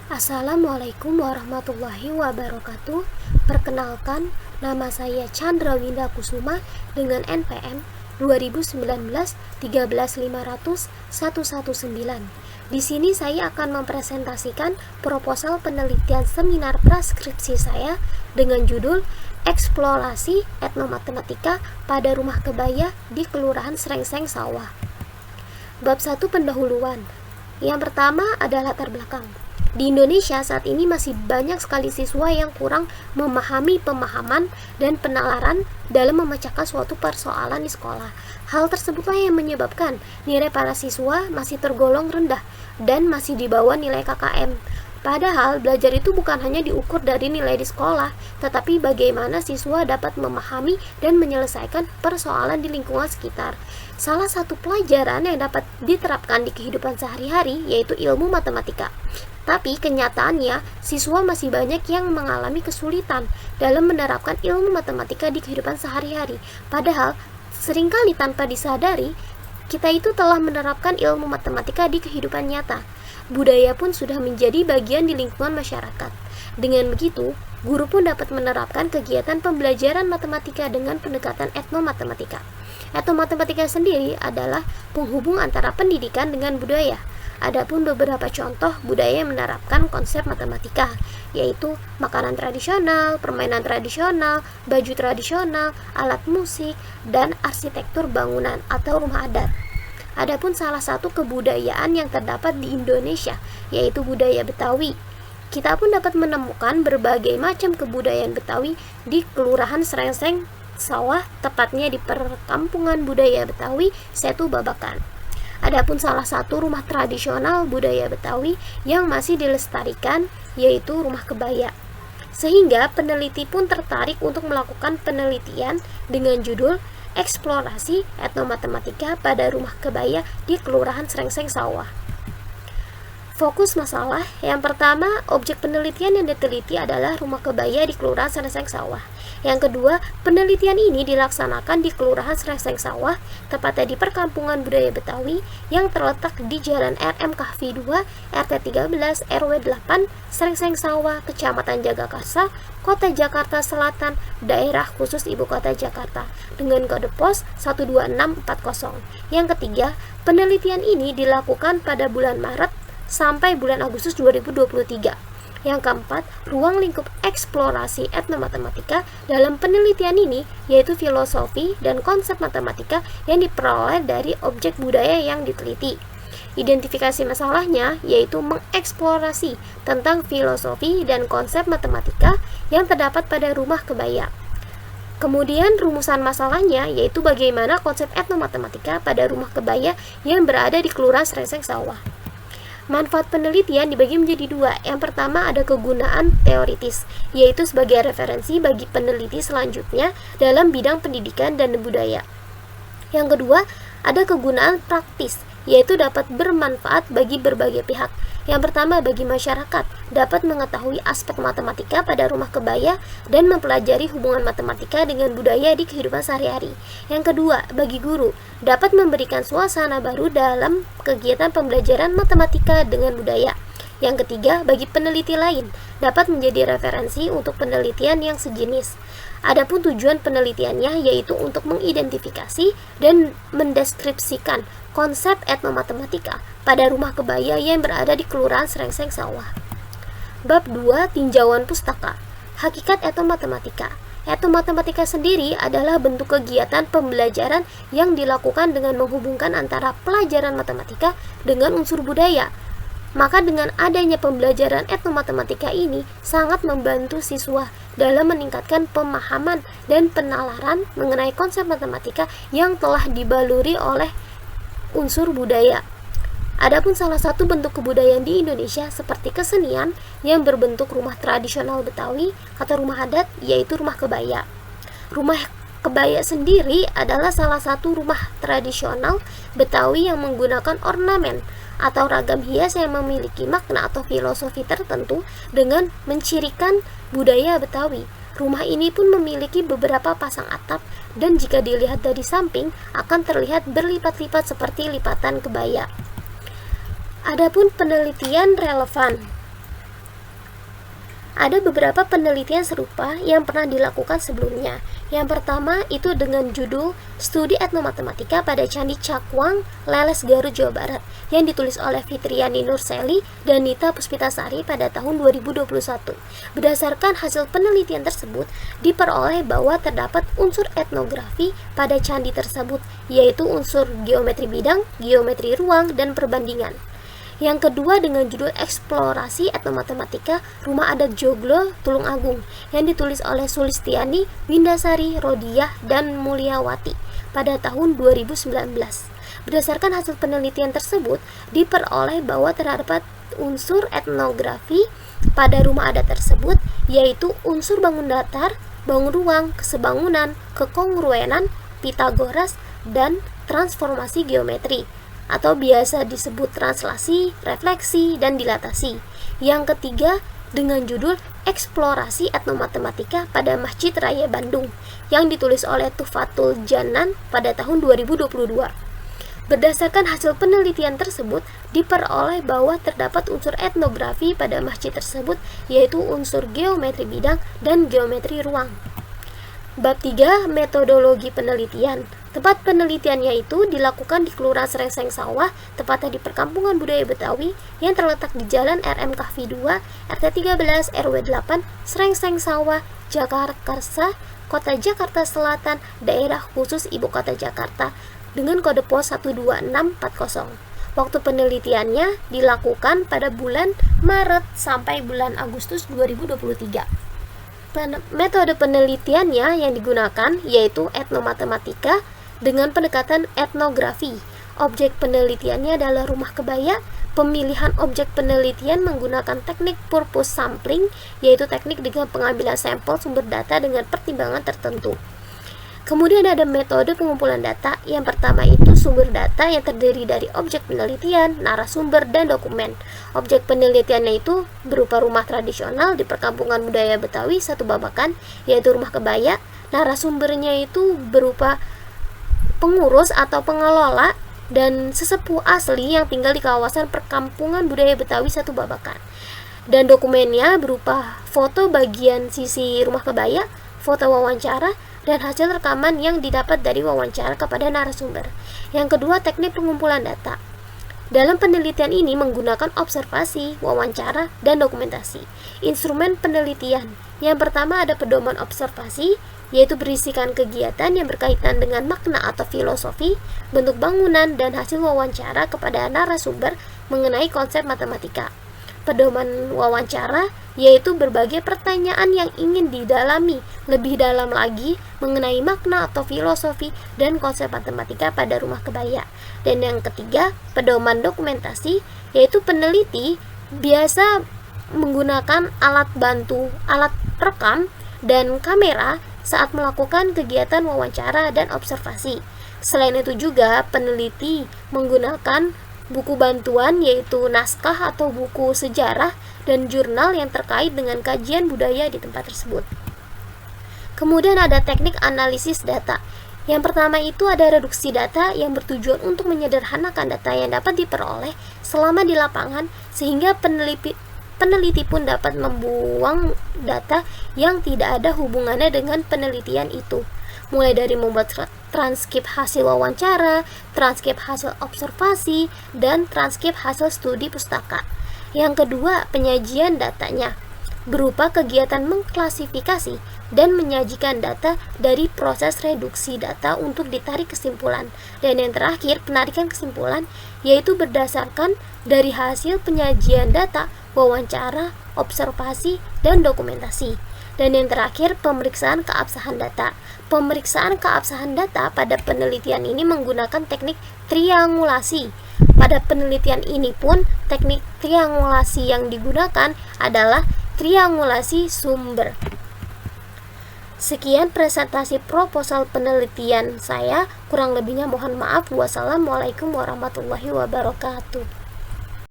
Assalamualaikum warahmatullahi wabarakatuh. Perkenalkan, nama saya Chandra Winda Kusuma dengan NPM 2019-13500-119. Di sini saya akan mempresentasikan proposal penelitian seminar praskripsi saya dengan judul Eksplorasi Etnomatematika pada Rumah Kebaya di Kelurahan Srengseng Sawah. Bab 1 pendahuluan. Yang pertama adalah latar belakang. Di Indonesia saat ini masih banyak sekali siswa yang kurang memahami pemahaman dan penalaran dalam memecahkan suatu persoalan di sekolah. Hal tersebutlah yang menyebabkan nilai para siswa masih tergolong rendah dan masih di bawah nilai KKM. Padahal belajar itu bukan hanya diukur dari nilai di sekolah, tetapi bagaimana siswa dapat memahami dan menyelesaikan persoalan di lingkungan sekitar. Salah satu pelajaran yang dapat diterapkan di kehidupan sehari-hari yaitu ilmu matematika. Tapi kenyataannya, siswa masih banyak yang mengalami kesulitan dalam menerapkan ilmu matematika di kehidupan sehari-hari. Padahal, seringkali tanpa disadari, kita itu telah menerapkan ilmu matematika di kehidupan nyata. Budaya pun sudah menjadi bagian di lingkungan masyarakat. Dengan begitu, guru pun dapat menerapkan kegiatan pembelajaran matematika dengan pendekatan etnomatematika. Etnomatematika sendiri adalah penghubung antara pendidikan dengan budaya. Adapun beberapa contoh budaya yang menerapkan konsep matematika, yaitu makanan tradisional, permainan tradisional, baju tradisional, alat musik, dan arsitektur bangunan atau rumah adat. Adapun salah satu kebudayaan yang terdapat di Indonesia, yaitu budaya Betawi. Kita pun dapat menemukan berbagai macam kebudayaan Betawi di Kelurahan Srengseng Sawah, tepatnya di Perkampungan Budaya Betawi, Setu Babakan. Adapun salah satu rumah tradisional budaya Betawi yang masih dilestarikan yaitu rumah kebaya. Sehingga peneliti pun tertarik untuk melakukan penelitian dengan judul Eksplorasi Etnomatematika pada Rumah Kebaya di Kelurahan Srengseng Sawah. Fokus masalah yang pertama, objek penelitian yang diteliti adalah rumah kebaya di Kelurahan Srengseng Sawah. Yang kedua, penelitian ini dilaksanakan di Kelurahan Srengseng Sawah, tepatnya di Perkampungan Budaya Betawi yang terletak di Jalan RM Kahfi 2, RT 13, RW 8, Srengseng Sawah, Kecamatan Jagakarsa, Kota Jakarta Selatan, Daerah Khusus Ibu Kota Jakarta, dengan kode pos 12640. Yang ketiga, penelitian ini dilakukan pada bulan Maret sampai bulan Agustus 2023. Yang keempat, ruang lingkup eksplorasi etnomatematika dalam penelitian ini yaitu filosofi dan konsep matematika yang diperoleh dari objek budaya yang diteliti. Identifikasi masalahnya yaitu mengeksplorasi tentang filosofi dan konsep matematika yang terdapat pada rumah kebaya. Kemudian rumusan masalahnya yaitu bagaimana konsep etnomatematika pada rumah kebaya yang berada di Kelurahan Srengseng Sawah. Manfaat penelitian dibagi menjadi dua. Yang pertama ada kegunaan teoritis, yaitu sebagai referensi bagi peneliti selanjutnya dalam bidang pendidikan dan budaya. Yang kedua, ada kegunaan praktis, yaitu dapat bermanfaat bagi berbagai pihak. Yang pertama, bagi masyarakat, dapat mengetahui aspek matematika pada rumah kebaya dan mempelajari hubungan matematika dengan budaya di kehidupan sehari-hari. Yang kedua, bagi guru, dapat memberikan suasana baru dalam kegiatan pembelajaran matematika dengan budaya. Yang ketiga, bagi peneliti lain, dapat menjadi referensi untuk penelitian yang sejenis. Adapun tujuan penelitiannya yaitu untuk mengidentifikasi dan mendeskripsikan konsep etnomatematika pada rumah kebaya yang berada di Kelurahan Srengseng Sawah. Bab 2 Tinjauan Pustaka. Hakikat etnomatematika. Etnomatematika sendiri adalah bentuk kegiatan pembelajaran yang dilakukan dengan menghubungkan antara pelajaran matematika dengan unsur budaya. Maka dengan adanya pembelajaran etnomatematika ini sangat membantu siswa dalam meningkatkan pemahaman dan penalaran mengenai konsep matematika yang telah dibaluri oleh unsur budaya. Adapun salah satu bentuk kebudayaan di Indonesia seperti kesenian yang berbentuk rumah tradisional Betawi atau rumah adat yaitu rumah kebaya. Rumah kebaya sendiri adalah salah satu rumah tradisional Betawi yang menggunakan ornamen atau ragam hias yang memiliki makna atau filosofi tertentu dengan mencirikan budaya Betawi. Rumah ini pun memiliki beberapa pasang atap dan jika dilihat dari samping akan terlihat berlipat-lipat seperti lipatan kebaya. Adapun penelitian relevan. Ada beberapa penelitian serupa yang pernah dilakukan sebelumnya. Yang pertama itu dengan judul Studi Etnomatematika pada Candi Cakwang, Leles, Garut, Jawa Barat, yang ditulis oleh Fitriani Nurseli dan Nita Puspitasari pada tahun 2021. Berdasarkan hasil penelitian tersebut, diperoleh bahwa terdapat unsur etnografi pada candi tersebut, yaitu unsur geometri bidang, geometri ruang, dan perbandingan. Yang kedua dengan judul Eksplorasi Etnomatematika Rumah Adat Joglo, Tulung Agung, yang ditulis oleh Sulistiani, Windasari, Rodiah, dan Mulyawati pada tahun 2019. Berdasarkan hasil penelitian tersebut, diperoleh bahwa terdapat unsur etnografi pada rumah adat tersebut, yaitu unsur bangun datar, bangun ruang, kesebangunan, kekongruenan, Pitagoras, dan transformasi geometri, atau biasa disebut translasi, refleksi, dan dilatasi. Yang ketiga dengan judul Eksplorasi Etnomatematika pada Masjid Raya Bandung, yang ditulis oleh Tufatul Janan pada tahun 2022. Berdasarkan hasil penelitian tersebut, diperoleh bahwa terdapat unsur etnografi pada masjid tersebut, yaitu unsur geometri bidang dan geometri ruang. Bab 3, metodologi penelitian. Tempat penelitiannya itu dilakukan di Kelurahan Srengseng Sawah, tepatnya di Perkampungan Budaya Betawi yang terletak di Jalan RM Kahfi 2, RT 13 RW 8, Srengseng Sawah, Jakarta, Kota Jakarta Selatan, Daerah Khusus Ibu Kota Jakarta, dengan kode pos 12640. Waktu penelitiannya dilakukan pada bulan Maret sampai bulan Agustus 2023. Metode penelitiannya yang digunakan yaitu etnomatematika dengan pendekatan etnografi. Objek penelitiannya adalah rumah kebaya. Pemilihan objek penelitian menggunakan teknik purpose sampling, yaitu teknik dengan pengambilan sampel sumber data dengan pertimbangan tertentu. Kemudian ada metode pengumpulan data. Yang pertama itu sumber data yang terdiri dari objek penelitian, narasumber, dan dokumen. Objek penelitiannya itu berupa rumah tradisional di Perkampungan Budaya Betawi satu babakan, yaitu rumah kebaya. Narasumbernya itu berupa pengurus atau pengelola dan sesepuh asli yang tinggal di kawasan Perkampungan Budaya Betawi satu babakan. Dan dokumennya berupa foto bagian sisi rumah kebaya, foto wawancara, dan hasil rekaman yang didapat dari wawancara kepada narasumber. Yang kedua, teknik pengumpulan data. Dalam penelitian ini menggunakan observasi, wawancara, dan dokumentasi. Instrumen penelitian. Yang pertama ada pedoman observasi, yaitu berisikan kegiatan yang berkaitan dengan makna atau filosofi, bentuk bangunan, dan hasil wawancara kepada narasumber mengenai konsep matematika. Pedoman wawancara yaitu berbagai pertanyaan yang ingin didalami lebih dalam lagi mengenai makna atau filosofi dan konsep matematika pada rumah kebaya. Dan yang ketiga, pedoman dokumentasi, yaitu peneliti biasa menggunakan alat bantu, alat rekam, dan kamera saat melakukan kegiatan wawancara dan observasi. Selain itu juga peneliti menggunakan buku bantuan, yaitu naskah atau buku sejarah dan jurnal yang terkait dengan kajian budaya di tempat tersebut. Kemudian ada teknik analisis data. Yang pertama itu ada reduksi data yang bertujuan untuk menyederhanakan data yang dapat diperoleh selama di lapangan, sehingga peneliti pun dapat membuang data yang tidak ada hubungannya dengan penelitian itu. Mulai dari membuat transkrip hasil wawancara, transkrip hasil observasi, dan transkrip hasil studi pustaka. Yang kedua, penyajian datanya berupa kegiatan mengklasifikasi dan menyajikan data dari proses reduksi data untuk ditarik kesimpulan. Dan yang terakhir, penarikan kesimpulan, yaitu berdasarkan dari hasil penyajian data, wawancara, observasi, dan dokumentasi. Dan yang terakhir, pemeriksaan keabsahan data. Pemeriksaan keabsahan data pada penelitian ini menggunakan teknik triangulasi. Pada penelitian ini pun teknik triangulasi yang digunakan adalah triangulasi sumber. Sekian presentasi proposal penelitian saya, kurang lebihnya mohon maaf. Wassalamualaikum warahmatullahi wabarakatuh.